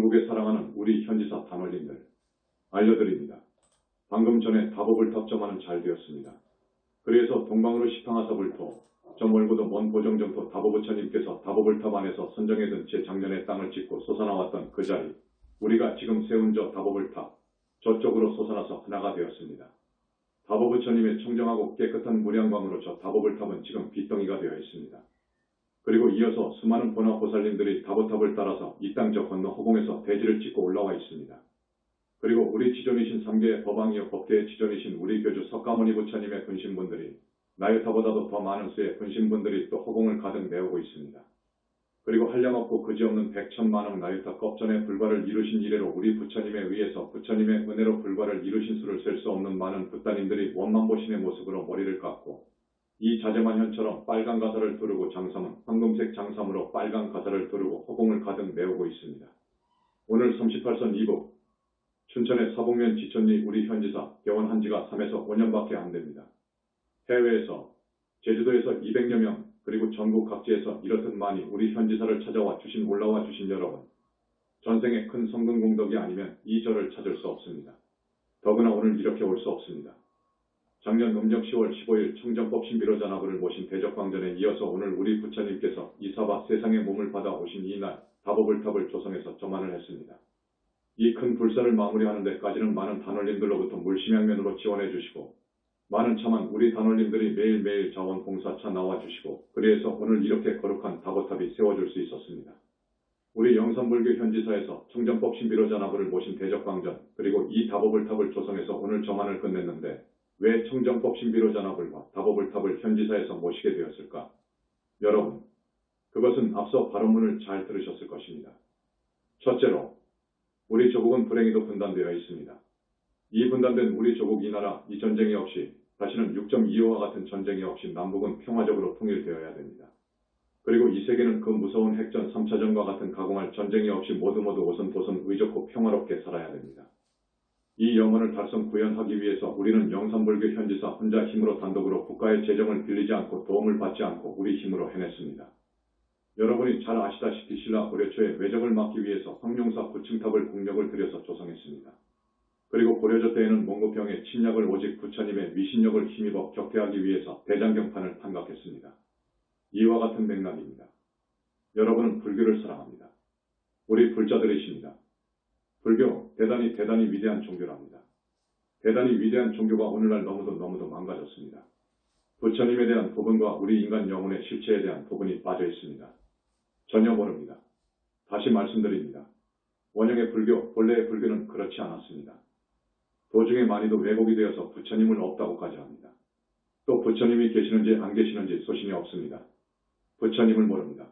전국에 사랑하는 우리 현지사 단원님들, 알려드립니다. 방금 전에 다보불 탑점하는 잘 되었습니다. 그래서 동방으로 시탕하사불토, 저 멀고도 먼 보정정토 다보부처님께서 다보불탑 안에서 선정해둔 제 작년에 땅을 짓고 솟아나왔던 그 자리, 우리가 지금 세운 저 다보불탑, 저쪽으로 솟아나서 하나가 되었습니다. 다보부처님의 청정하고 깨끗한 무량광으로 저 다보불탑은 지금 빗덩이가 되어 있습니다. 그리고 이어서 수많은 보나보살님들이 다보탑을 따라서 이 땅 저 건너 허공에서 대지를 찍고 올라와 있습니다. 그리고 우리 지존이신 3계의 법왕이여 법계의 지존이신 우리 교주 석가모니 부처님의 분신분들이 나유타보다도 더 많은 수의 분신분들이 또 허공을 가득 메우고 있습니다. 그리고 한량없고 그지없는 백천만억 나유타 껍전의 불과를 이루신 이래로 우리 부처님에 의해서 부처님의 은혜로 불과를 이루신 수를 셀 수 없는 많은 붓다님들이 원만보신의 모습으로 머리를 깎고 이 자재만현처럼 빨간 가사를 두르고 장삼은 황금색 장삼으로 빨간 가사를 두르고 허공을 가득 메우고 있습니다. 오늘 38선 2부 춘천의 사복면 지천리 우리 현지사 개원한 지가 3에서 5년밖에 안 됩니다. 해외에서 제주도에서 200여 명 그리고 전국 각지에서 이렇듯 많이 우리 현지사를 찾아와 주신 올라와 주신 여러분, 전생의 큰 성근 공덕이 아니면 이 절을 찾을 수 없습니다. 더구나 오늘 이렇게 올 수 없습니다. 작년 음력 10월 15일 청정법 신비로자나부를 모신 대적광전에 이어서 오늘 우리 부처님께서 이사바 세상의 몸을 받아 오신 이날 다보불탑을 조성해서 점안을 했습니다. 이 큰 불사를 마무리하는 데까지는 많은 단원님들로부터 물심양면으로 지원해 주시고 많은 참한 우리 단원님들이 매일매일 자원봉사차 나와주시고 그래서 오늘 이렇게 거룩한 다보탑이 세워질 수 있었습니다. 우리 영산불교 현지사에서 청정법 신비로자나부를 모신 대적광전 그리고 이 다보불탑을 조성해서 오늘 점안을 끝냈는데 왜 청정법 신비로자나불과 다보불탑을 현지사에서 모시게 되었을까? 여러분, 그것은 앞서 발언문을 잘 들으셨을 것입니다. 첫째로, 우리 조국은 불행히도 분단되어 있습니다. 이 분단된 우리 조국 이 나라 이 전쟁이 없이 다시는 6.25와 같은 전쟁이 없이 남북은 평화적으로 통일되어야 됩니다. 그리고 이 세계는 그 무서운 핵전 3차전과 같은 가공할 전쟁이 없이 모두 오손도손 의좋고 평화롭게 살아야 됩니다. 이 영혼을 달성 구현하기 위해서 우리는 영산불교 현지사 혼자 힘으로 단독으로 국가의 재정을 빌리지 않고 도움을 받지 않고 우리 힘으로 해냈습니다. 여러분이 잘 아시다시피 신라 고려초의 외적을 막기 위해서 황룡사 9층탑을 국력을 들여서 조성했습니다. 그리고 고려조 때에는 몽고병의 침략을 오직 부처님의 위신력을 힘입어 격퇴하기 위해서 대장경판을 판각했습니다. 이와 같은 맥락입니다. 여러분은 불교를 사랑합니다. 우리 불자들이십니다. 불교 대단히 위대한 종교랍니다. 대단히 위대한 종교가 오늘날 너무도 망가졌습니다. 부처님에 대한 부분과 우리 인간 영혼의 실체에 대한 부분이 빠져 있습니다. 전혀 모릅니다. 다시 말씀드립니다. 원형의 불교, 본래의 불교는 그렇지 않았습니다. 도중에 많이도 왜곡이 되어서 부처님을 없다고까지 합니다. 또 부처님이 계시는지 안 계시는지 소신이 없습니다. 부처님을 모릅니다.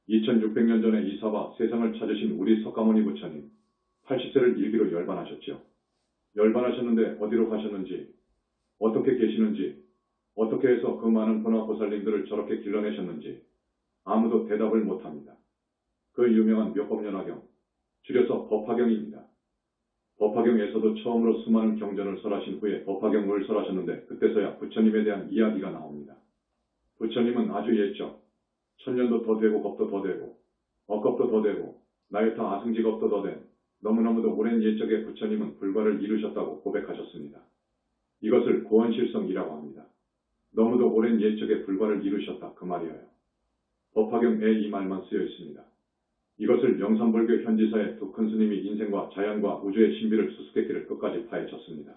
2600년 전에 이사바 세상을 찾으신 우리 석가모니 부처님 80세를 일기로 열반하셨죠. 열반하셨는데 어디로 가셨는지, 어떻게 계시는지, 어떻게 해서 그 많은 보나보살님들을 저렇게 길러내셨는지 아무도 대답을 못합니다. 그 유명한 묘법연화경, 줄여서 법화경입니다. 법화경에서도 처음으로 수많은 경전을 설하신 후에 법화경을 설하셨는데 그때서야 부처님에 대한 이야기가 나옵니다. 부처님은 아주 옛적, 천년도 더 되고 겁도 더 되고 억겁도 더 되고 나유타 아승지겁도 더 된 너무너무도 오랜 옛적에 부처님은 불과를 이루셨다고 고백하셨습니다. 이것을 고원실성이라고 합니다. 너무도 오랜 옛적에 불과를 이루셨다 그 말이에요. 법화경에 이 말만 쓰여 있습니다. 이것을 영산불교 현지사의 두 큰 스님이 인생과 자연과 우주의 신비를 수수께끼를 끝까지 파헤쳤습니다.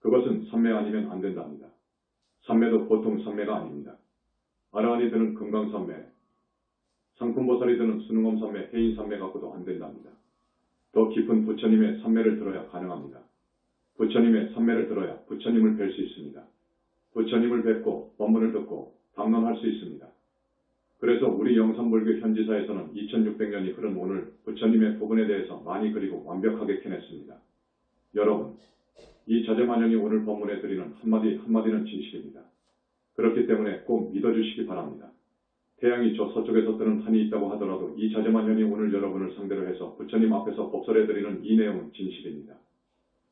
그것은 삼매 아니면 안 된답니다. 삼매도 보통 삼매가 아닙니다. 아라한이 드는 금강삼매, 상품보살이 드는 수능엄삼매, 해인삼매 갖고도 안 된답니다. 더 깊은 부처님의 삼매를 들어야 가능합니다. 부처님의 삼매를 들어야 부처님을 뵐 수 있습니다. 부처님을 뵙고 법문을 듣고 담론할 수 있습니다. 그래서 우리 영산불교 현지사에서는 2600년이 흐른 오늘 부처님의 부분에 대해서 많이 그리고 완벽하게 캐냈습니다. 여러분, 이 자재만영이 오늘 법문에 드리는 한마디는 진실입니다. 그렇기 때문에 꼭 믿어주시기 바랍니다. 태양이 저 서쪽에서 뜨는 한이 있다고 하더라도 이 자재만현이 오늘 여러분을 상대로 해서 부처님 앞에서 법설해드리는 이 내용은 진실입니다.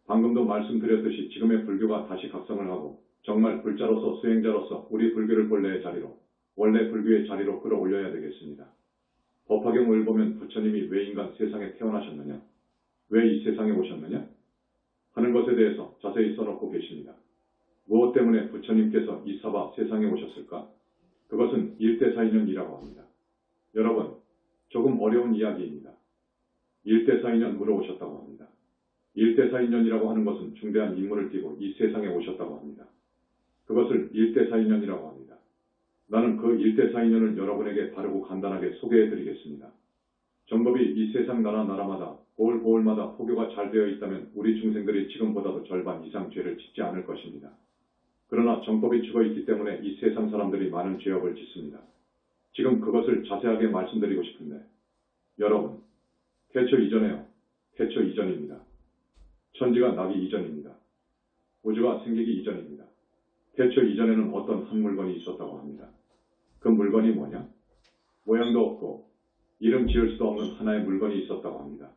방금도 말씀드렸듯이 지금의 불교가 다시 각성을 하고 정말 불자로서 수행자로서 우리 불교를 본래의 자리로, 원래 불교의 자리로 끌어올려야 되겠습니다. 법화경을 보면 부처님이 왜 인간 세상에 태어나셨느냐, 왜 이 세상에 오셨느냐 하는 것에 대해서 자세히 써놓고 계십니다. 무엇 때문에 부처님께서 이 사바 세상에 오셨을까? 그것은 일대사인연이라고 합니다. 여러분, 조금 어려운 이야기입니다. 일대사인연으로 오셨다고 합니다. 일대사인연이라고 하는 것은 중대한 임무를 띠고 이 세상에 오셨다고 합니다. 그것을 일대사인연이라고 합니다. 나는 그 일대사인연을 여러분에게 바르고 간단하게 소개해 드리겠습니다. 정법이 이 세상 나라마다 고을마다 포교가 잘 되어 있다면 우리 중생들이 지금보다도 절반 이상 죄를 짓지 않을 것입니다. 그러나 정법이 죽어 있기 때문에 이 세상 사람들이 많은 죄업을 짓습니다. 지금 그것을 자세하게 말씀드리고 싶은데, 여러분, 태초 이전에요. 태초 이전입니다. 천지가 나기 이전입니다. 우주가 생기기 이전입니다. 태초 이전에는 어떤 한 물건이 있었다고 합니다. 그 물건이 뭐냐? 모양도 없고 이름 지을 수도 없는 하나의 물건이 있었다고 합니다.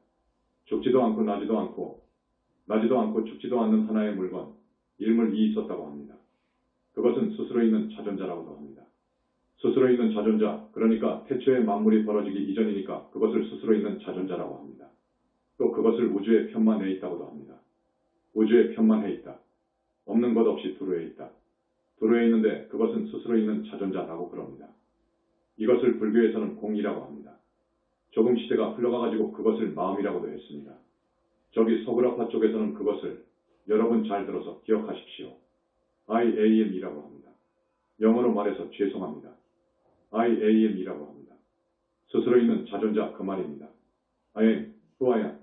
죽지도 않고 나지도 않고 죽지도 않는 하나의 물건, 일물이 있었다고 합니다. 그것은 스스로 있는 자존자라고도 합니다. 스스로 있는 자존자, 그러니까 태초에 만물이 벌어지기 이전이니까 그것을 스스로 있는 자존자라고 합니다. 또 그것을 우주에 편만해 있다고도 합니다. 우주에 편만해 있다. 없는 것 없이 두루에 있다. 두루에 있는데 그것은 스스로 있는 자존자라고 그럽니다. 이것을 불교에서는 공이라고 합니다. 조금 시대가 흘러가가지고 그것을 마음이라고도 했습니다. 저기 서구라파 쪽에서는 그것을 여러분 잘 들어서 기억하십시오. IAM이라고 합니다. 영어로 말해서 죄송합니다. IAM이라고 합니다. 스스로 있는 자존자 그 말입니다. I am who I am.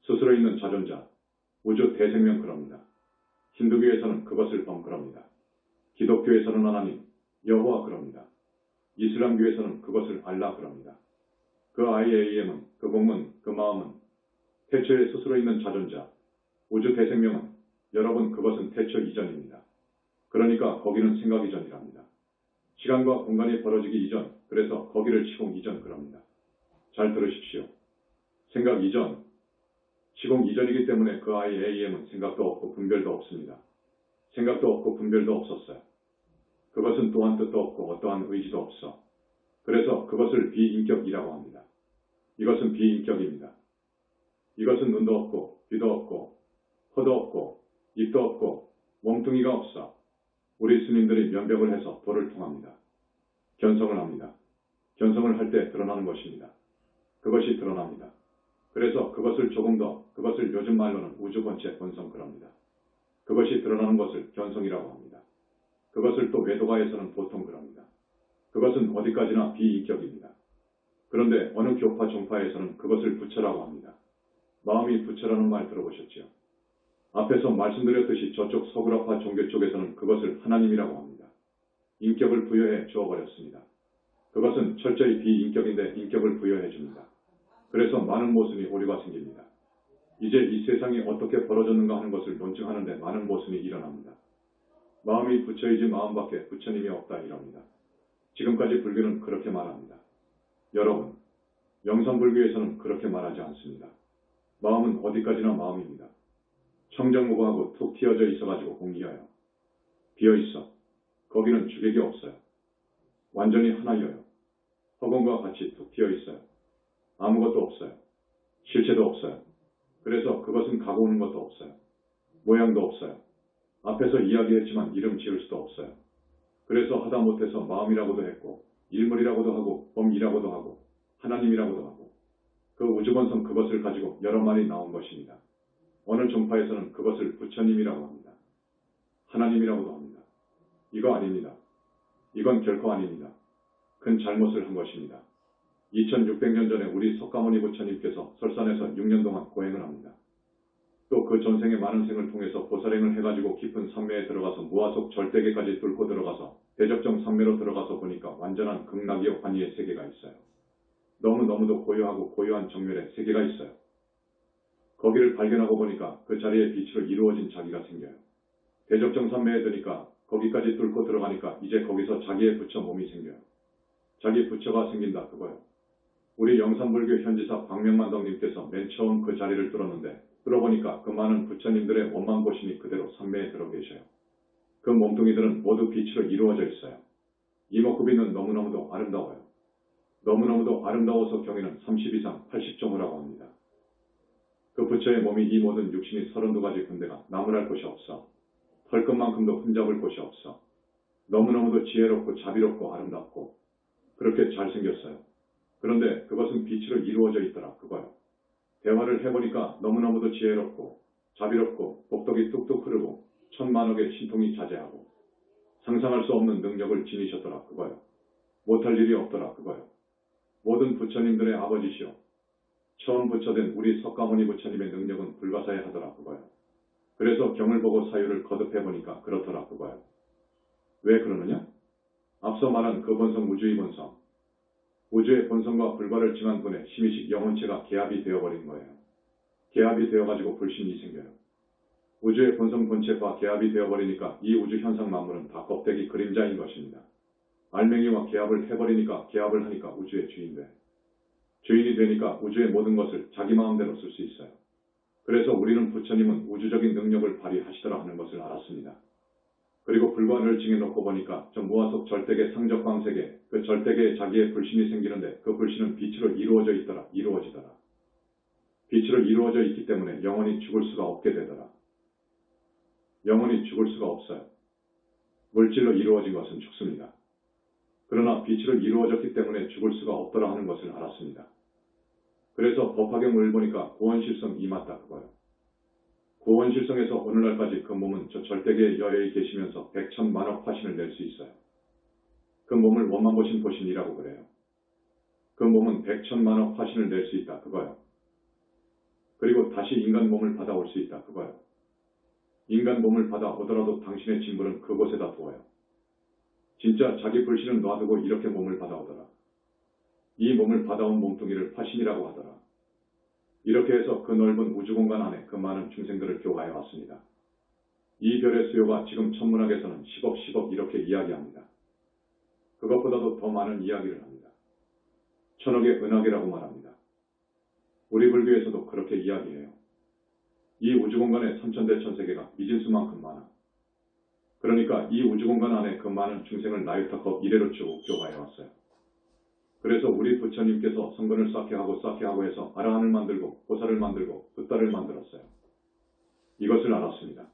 스스로 있는 자존자, 우주 대생명 그럽니다. 힌두교에서는 그것을 범그럽니다. 기독교에서는 하나님, 여호와 그럽니다. 이슬람교에서는 그것을 알라 그럽니다. 그 IAM은, 그 공은, 그 마음은 태초에 스스로 있는 자존자, 우주 대생명은 여러분 그것은 태초 이전입니다. 그러니까 거기는 생각 이전이랍니다. 시간과 공간이 벌어지기 이전, 그래서 거기를 시공 이전 그럽니다. 잘 들으십시오. 생각 이전, 시공 이전이기 때문에 그 IAM은 생각도 없고 분별도 없습니다. 생각도 없고 분별도 없었어요. 그것은 또한 뜻도 없고 어떠한 의지도 없어. 그래서 그것을 비인격이라고 합니다. 이것은 비인격입니다. 이것은 눈도 없고 귀도 없고 코도 없고 입도 없고 몸뚱이가 없어. 우리 스님들이 면벽을 해서 도를 통합니다. 견성을 합니다. 견성을 할 때 드러나는 것입니다. 그것이 드러납니다. 그래서 그것을 조금 더, 그것을 요즘 말로는 우주본체 본성 그럽니다. 그것이 드러나는 것을 견성이라고 합니다. 그것을 또 외도가에서는 보통 그럽니다. 그것은 어디까지나 비인격입니다. 그런데 어느 교파 종파에서는 그것을 부처라고 합니다. 마음이 부처라는 말 들어보셨지요? 앞에서 말씀드렸듯이 저쪽 서구라파 종교 쪽에서는 그것을 하나님이라고 합니다. 인격을 부여해 주어버렸습니다. 그것은 철저히 비인격인데 인격을 부여해 줍니다. 그래서 많은 모순이 오류가 생깁니다. 이제 이 세상이 어떻게 벌어졌는가 하는 것을 논증하는데 많은 모순이 일어납니다. 마음이 부처이지 마음밖에 부처님이 없다 이럽니다. 지금까지 불교는 그렇게 말합니다. 여러분, 영산불교에서는 그렇게 말하지 않습니다. 마음은 어디까지나 마음입니다. 청정무구하고 툭 튀어져 있어가지고 공기여요. 비어있어. 거기는 주객이 없어요. 완전히 하나여요. 허공과 같이 툭 튀어있어요. 아무것도 없어요. 실체도 없어요. 그래서 그것은 가고 오는 것도 없어요. 모양도 없어요. 앞에서 이야기했지만 이름 지을 수도 없어요. 그래서 하다 못해서 마음이라고도 했고 일물이라고도 하고 범이라고도 하고 하나님이라고도 하고 그 우주본성 그것을 가지고 여러 말이 나온 것입니다. 어느 종파에서는 그것을 부처님이라고 합니다. 하나님이라고도 합니다. 이거 아닙니다. 이건 결코 아닙니다. 큰 잘못을 한 것입니다. 2600년 전에 우리 석가모니 부처님께서 설산에서 6년 동안 고행을 합니다. 또 그 전생의 많은 생을 통해서 보살행을 해가지고 깊은 산매에 들어가서 무아속 절대계까지 뚫고 들어가서 대적정 산매로 들어가서 보니까 완전한 극락이요 환희의 세계가 있어요. 너무너무도 고요하고 고요한 정멸의 세계가 있어요. 거기를 발견하고 보니까 그 자리에 빛으로 이루어진 자기가 생겨요. 대적정 산매에 드니까 거기까지 뚫고 들어가니까 이제 거기서 자기의 부처 몸이 생겨요. 자기 부처가 생긴다 그거요. 우리 영산불교 현지사 박명만덕님께서 맨 처음 그 자리를 뚫었는데 뚫어보니까 그 많은 부처님들의 원망보심이 그대로 산매에 들어 계셔요. 그 몸뚱이들은 모두 빛으로 이루어져 있어요. 이목구비는 너무너무도 아름다워요. 너무너무도 아름다워서 경위는 30 이상 80종이라고 합니다. 그 부처의 몸이 이 모든 육신이 32가지 군데가 나무랄 곳이 없어 털끝만큼도 흠잡을 곳이 없어 너무너무도 지혜롭고 자비롭고 아름답고 그렇게 잘생겼어요. 그런데 그것은 빛으로 이루어져 있더라 그거요. 대화를 해보니까 너무너무도 지혜롭고 자비롭고 복덕이 뚝뚝 흐르고 천만억의 신통이 자제하고 상상할 수 없는 능력을 지니셨더라 그거요. 못할 일이 없더라 그거요. 모든 부처님들의 아버지시오. 처음 부처된 우리 석가모니 부처님의 능력은 불가사의하더라 그거요. 그래서 경을 보고 사유를 거듭해보니까 그렇더라 그거요. 왜 그러느냐? 앞서 말한 그 본성 우주의 본성. 우주의 본성과 불과를 징한 분의 심의식 영혼체가 개합이 되어버린 거예요. 개합이 되어가지고 불신이 생겨요. 우주의 본성 본체와 개합이 되어버리니까 이 우주 현상 만물은 다 껍데기 그림자인 것입니다. 알맹이와 개합을 해버리니까 개합을 하니까 우주의 주인 돼. 주인이 되니까 우주의 모든 것을 자기 마음대로 쓸 수 있어요. 그래서 우리는 부처님은 우주적인 능력을 발휘하시더라 하는 것을 알았습니다. 그리고 불과를 징해놓고 보니까 저 무아속 절대계 상적광세계 그 절대계에 자기의 불신이 생기는데 그 불신은 빛으로 이루어져 있더라. 이루어지더라. 빛으로 이루어져 있기 때문에 영원히 죽을 수가 없게 되더라. 영원히 죽을 수가 없어요. 물질로 이루어진 것은 죽습니다. 그러나 빛으로 이루어졌기 때문에 죽을 수가 없더라 하는 것을 알았습니다. 그래서 법화경을 보니까 구원실성 임했다 그거요. 구원실성에서 오늘날까지 그 몸은 저 절대계에 여여히 계시면서 백천만억 화신을 낼 수 있어요. 그 몸을 원만보신 보신이라고 그래요. 그 몸은 백천만억 화신을 낼 수 있다 그거요. 그리고 다시 인간 몸을 받아올 수 있다 그거요. 인간 몸을 받아오더라도 당신의 진불은 그곳에다 두어요. 진짜 자기 불신은 놔두고 이렇게 몸을 받아오더라. 이 몸을 받아온 몸뚱이를 화신이라고 하더라. 이렇게 해서 그 넓은 우주공간 안에 그 많은 중생들을 교화해 왔습니다. 이 별의 수요가 지금 천문학에서는 10억 10억 이렇게 이야기합니다. 그것보다도 더 많은 이야기를 합니다. 천억의 은하계라고 말합니다. 우리 불교에서도 그렇게 이야기해요. 이 우주공간에 삼천대천세계가 미진수만큼 많아. 그러니까 이 우주공간 안에 그 많은 중생을 나유타컵 이래로 쭉 교화해 왔어요. 그래서 우리 부처님께서 성근을 쌓게 하고 해서 아라한을 만들고 보살을 만들고 붓다를 만들었어요. 이것을 알았습니다.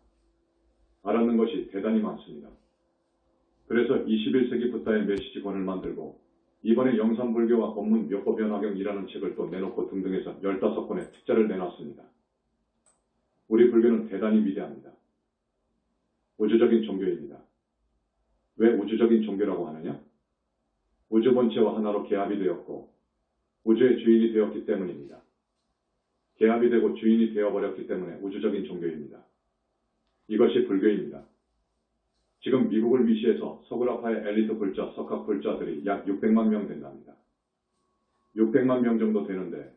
알았는 것이 대단히 많습니다. 그래서 21세기 붓다의 메시지권을 만들고 이번에 영산불교와 법문 묘법변화경이라는 책을 또 내놓고 등등 해서 15권의 특자를 내놨습니다. 우리 불교는 대단히 위대합니다. 우주적인 종교입니다. 왜 우주적인 종교라고 하느냐? 우주 본체와 하나로 개합이 되었고 우주의 주인이 되었기 때문입니다. 개합이 되고 주인이 되어버렸기 때문에 우주적인 종교입니다. 이것이 불교입니다. 지금 미국을 위시해서 서구라파의 엘리트 불자, 석학 불자들이 약 600만 명 된답니다. 600만 명 정도 되는데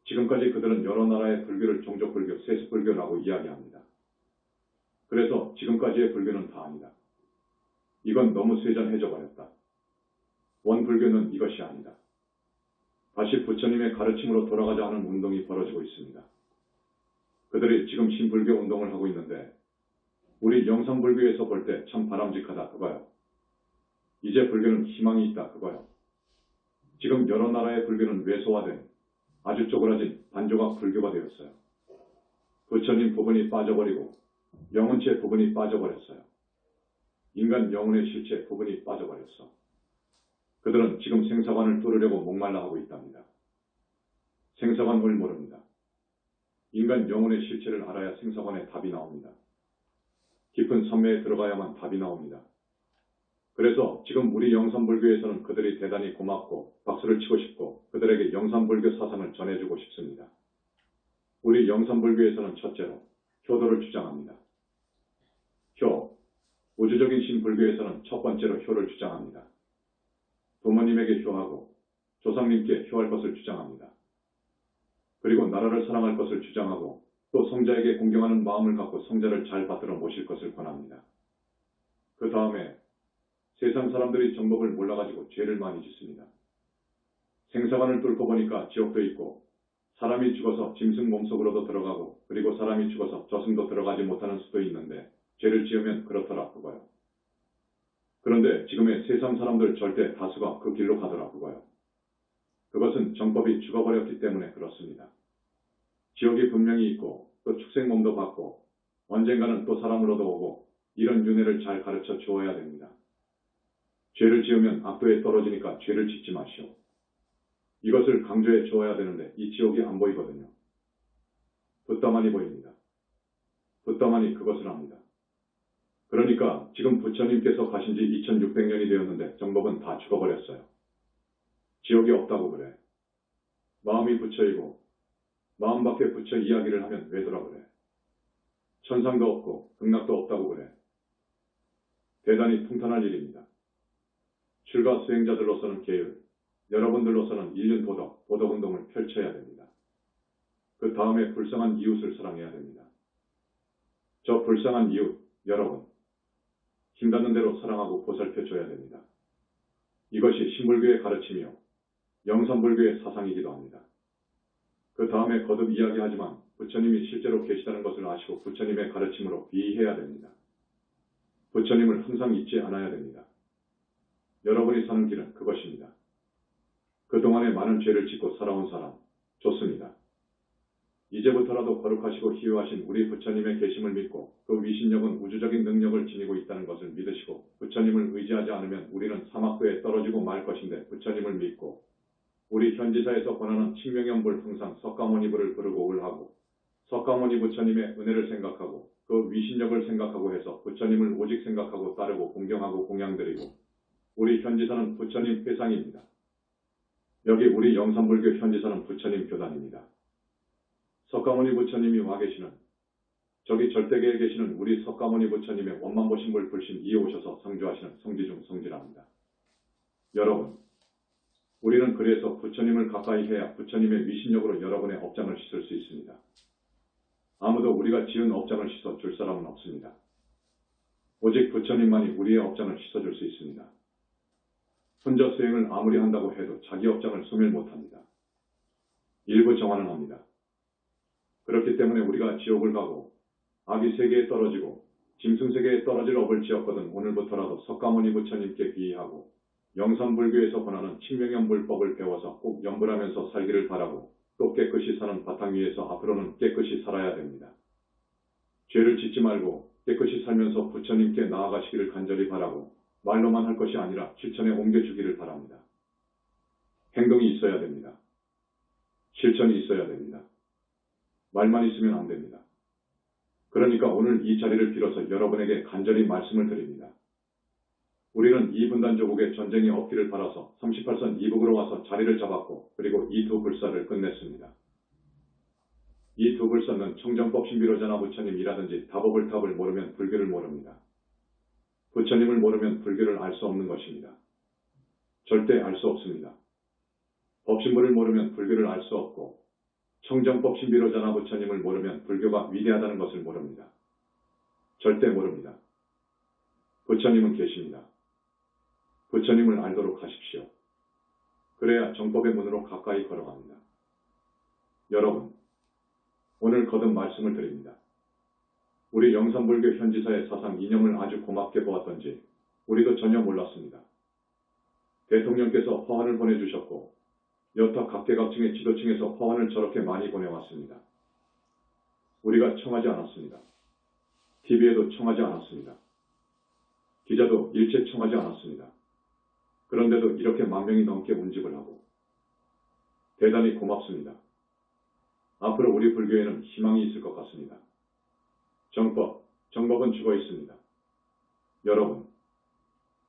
지금까지 그들은 여러 나라의 불교를 종족불교, 세습불교라고 이야기합니다. 그래서 지금까지의 불교는 다 아니다. 이건 너무 쇠전해져 버렸다. 원불교는 이것이 아니다. 다시 부처님의 가르침으로 돌아가자 하는 운동이 벌어지고 있습니다. 그들이 지금 신불교 운동을 하고 있는데 우리 영상불교에서 볼 때 참 바람직하다 그거요. 이제 불교는 희망이 있다 그거요. 지금 여러 나라의 불교는 왜소화된 아주 쪼그라진 반조각 불교가 되었어요. 부처님 부분이 빠져버리고 영혼체 부분이 빠져버렸어요. 인간 영혼의 실체 부분이 빠져버렸어. 그들은 지금 생사관을 뚫으려고 목말라 하고 있답니다. 생사관을 모릅니다. 인간 영혼의 실체를 알아야 생사관에 답이 나옵니다. 깊은 선매에 들어가야만 답이 나옵니다. 그래서 지금 우리 영산불교에서는 그들이 대단히 고맙고 박수를 치고 싶고 그들에게 영산불교 사상을 전해주고 싶습니다. 우리 영산불교에서는 첫째로 효도를 주장합니다. 효, 우주적인 신불교에서는 첫 번째로 효를 주장합니다. 부모님에게 효하고 조상님께 효할 것을 주장합니다. 그리고 나라를 사랑할 것을 주장하고 또 성자에게 공경하는 마음을 갖고 성자를 잘 받들어 모실 것을 권합니다. 그 다음에 세상 사람들이 정법을 몰라가지고 죄를 많이 짓습니다. 생사관을 뚫고 보니까 지옥도 있고 사람이 죽어서 짐승 몸속으로도 들어가고 그리고 사람이 죽어서 저승도 들어가지 못하는 수도 있는데 죄를 지으면 그렇더라 그거요. 그런데 지금의 세상 사람들 절대 다수가 그 길로 가더라 그거요. 그것은 정법이 죽어버렸기 때문에 그렇습니다. 지옥이 분명히 있고 또 축생몸도 받고 언젠가는 또 사람으로도 오고 이런 윤회를 잘 가르쳐 주어야 됩니다. 죄를 지으면 악도에 떨어지니까 죄를 짓지 마시오. 이것을 강조해 주어야 되는데 이 지옥이 안 보이거든요. 붓다만이 보입니다. 붓다만이 그것을 합니다. 그러니까 지금 부처님께서 가신 지 2600년이 되었는데 정법은 다 죽어버렸어요. 지옥이 없다고 그래. 마음이 부처이고 마음 밖에 부처 이야기를 하면 왜더라 그래. 천상도 없고 극락도 없다고 그래. 대단히 통탄할 일입니다. 출가 수행자들로서는 계율, 여러분들로서는 인륜 도덕운동을 펼쳐야 됩니다. 그 다음에 불쌍한 이웃을 사랑해야 됩니다. 저 불쌍한 이웃, 여러분, 힘닿는 대로 사랑하고 보살펴줘야 됩니다. 이것이 신불교의 가르침이요, 영산불교의 사상이기도 합니다. 그 다음에 거듭 이야기하지만 부처님이 실제로 계시다는 것을 아시고 부처님의 가르침으로 비해야 됩니다. 부처님을 항상 잊지 않아야 됩니다. 여러분이 사는 길은 그것입니다. 그동안에 많은 죄를 짓고 살아온 사람, 좋습니다. 이제부터라도 거룩하시고 희유하신 우리 부처님의 계심을 믿고 그 위신력은 우주적인 능력을 지니고 있다는 것을 믿으시고 부처님을 의지하지 않으면 우리는 사막도에 떨어지고 말 것인데 부처님을 믿고 우리 현지사에서 권하는 칭명연불 항상 석가모니불을 부르고 울하고 석가모니 부처님의 은혜를 생각하고 그 위신력을 생각하고 해서 부처님을 오직 생각하고 따르고 공경하고 공양드리고 우리 현지사는 부처님 회상입니다. 여기 우리 영산불교 현지사는 부처님 교단입니다. 석가모니 부처님이 와 계시는 저기 절대계에 계시는 우리 석가모니 부처님의 원만보신불 불신 이에 오셔서 성주하시는 성지 중 성지랍니다. 여러분, 우리는 그래서 부처님을 가까이 해야 부처님의 위신력으로 여러분의 업장을 씻을 수 있습니다. 아무도 우리가 지은 업장을 씻어 줄 사람은 없습니다. 오직 부처님만이 우리의 업장을 씻어줄 수 있습니다. 혼자 수행을 아무리 한다고 해도 자기 업장을 소멸 못합니다. 일부 정화는 합니다. 그렇기 때문에 우리가 지옥을 가고 아비 세계에 떨어지고 짐승세계에 떨어질 업을 지었거든 오늘부터라도 석가모니 부처님께 비의하고 영산불교에서 권하는 칭명연불법을 배워서 꼭 연불하면서 살기를 바라고 또 깨끗이 사는 바탕 위에서 앞으로는 깨끗이 살아야 됩니다. 죄를 짓지 말고 깨끗이 살면서 부처님께 나아가시기를 간절히 바라고 말로만 할 것이 아니라 실천에 옮겨주기를 바랍니다. 행동이 있어야 됩니다. 실천이 있어야 됩니다. 말만 있으면 안 됩니다. 그러니까 오늘 이 자리를 빌어서 여러분에게 간절히 말씀을 드립니다. 우리는 이분단조국에 전쟁이 없기를 바라서 38선 이북으로 와서 자리를 잡았고 그리고 이 두 불사를 끝냈습니다. 이 두 불사는 청정법 신비로자나 부처님이라든지 다보불탑을 모르면 불교를 모릅니다. 부처님을 모르면 불교를 알 수 없는 것입니다. 절대 알 수 없습니다. 법신부를 모르면 불교를 알 수 없고 청정법 신비로자나 부처님을 모르면 불교가 위대하다는 것을 모릅니다. 절대 모릅니다. 부처님은 계십니다. 부처님을 알도록 하십시오. 그래야 정법의 문으로 가까이 걸어갑니다. 여러분, 오늘 거듭 말씀을 드립니다. 우리 영산불교 현지사의 사상 이념을 아주 고맙게 보았던지 우리도 전혀 몰랐습니다. 대통령께서 허언을 보내주셨고 여타 각계각층의 지도층에서 허언을 저렇게 많이 보내왔습니다. 우리가 청하지 않았습니다. TV에도 청하지 않았습니다. 기자도 일체 청하지 않았습니다. 그런데도 이렇게 10,000명이 넘게 운집을 하고 대단히 고맙습니다. 앞으로 우리 불교에는 희망이 있을 것 같습니다. 정법은 죽어 있습니다. 여러분,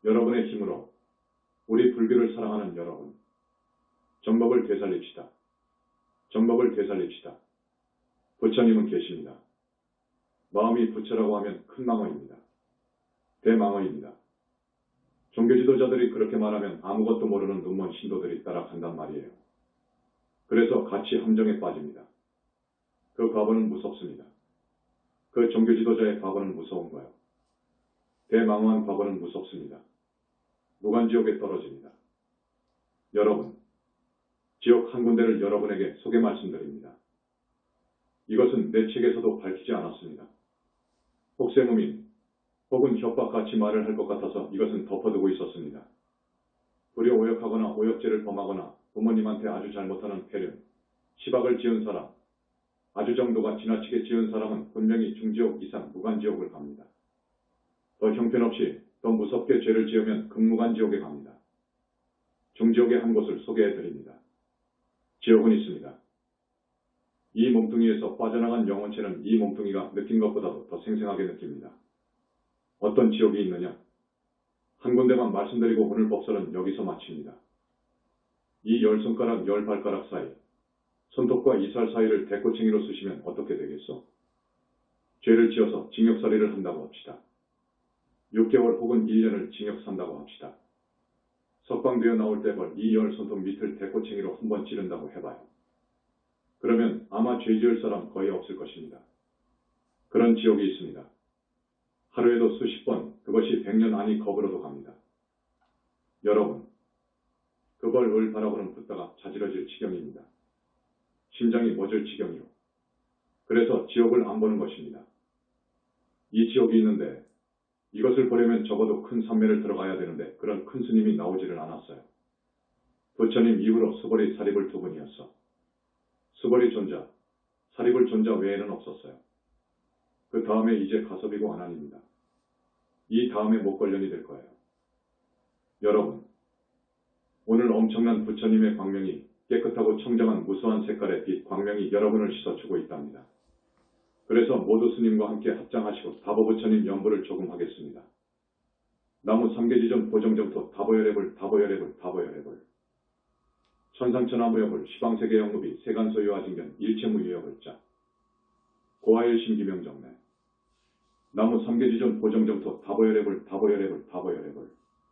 여러분의 힘으로 우리 불교를 사랑하는 여러분, 정법을 되살립시다. 정법을 되살립시다. 부처님은 계십니다. 마음이 부처라고 하면 큰 망어입니다. 대망어입니다. 종교 지도자들이 그렇게 말하면 아무것도 모르는 눈먼 신도들이 따라간단 말이에요. 그래서 같이 함정에 빠집니다. 그 과거는 무섭습니다. 그 종교 지도자의 과거는 무서운 거예요. 대망어한 과거는 무섭습니다. 무간지옥에 떨어집니다. 여러분, 지옥 한 군데를 여러분에게 소개 말씀드립니다. 이것은 내 책에서도 밝히지 않았습니다. 혹세무민 혹은 협박같이 말을 할 것 같아서 이것은 덮어두고 있었습니다. 불효 오역하거나 오역죄를 범하거나 부모님한테 아주 잘못하는 폐륜, 시박을 지은 사람, 아주 정도가 지나치게 지은 사람은 분명히 중지옥 이상 무간지옥을 갑니다. 더 형편없이 더 무섭게 죄를 지으면 극무간지옥에 갑니다. 중지옥의 한 곳을 소개해드립니다. 지옥은 있습니다. 이 몸뚱이에서 빠져나간 영혼체는 이 몸뚱이가 느낀 것보다도 더 생생하게 느낍니다. 어떤 지옥이 있느냐? 한 군데만 말씀드리고 오늘 법설은 여기서 마칩니다. 이 10손가락 10발가락 사이, 손톱과 이살 사이를 대꼬챙이로 쓰시면 어떻게 되겠소? 죄를 지어서 징역살이를 한다고 합시다. 6개월 혹은 1년을 징역 산다고 합시다. 석방되어 나올 때벌 이 10손톱 밑을 대꼬챙이로 한번 찌른다고 해봐요. 그러면 아마 죄 지을 사람 거의 없을 것입니다. 그런 지옥이 있습니다. 하루에도 수십 번, 그것이 100년 아니 거꾸로도 갑니다. 여러분, 그 벌을 바라보는 붙다가 자지러질 지경입니다. 심장이 멎을 지경이요. 그래서 지옥을 안 보는 것입니다. 이 지옥이 있는데 이것을 보려면 적어도 큰 산매를 들어가야 되는데 그런 큰 스님이 나오지를 않았어요. 부처님 이후로 수벌이 사리불 두 분이었어. 수벌이 존자, 사리불 존자 외에는 없었어요. 그 다음에 이제 가섭이고 아난입니다. 이 다음에 목걸련이 될 거예요. 여러분, 오늘 엄청난 부처님의 광명이 깨끗하고 청정한 무수한 색깔의 빛 광명이 여러분을 씻어주고 있답니다. 그래서 모두 스님과 함께 합장하시고 다보부처님 연부를 조금 하겠습니다. 나무 삼계지전 보정정토 다보열애불 다보열애불 다보열애불 천상천하무여불 시방세계 영무비 세간소유화징견 일체무유여불자 고하일심 기명정매 나무 삼계지전 보정정토 다보열애불 다보열애불 다보열애불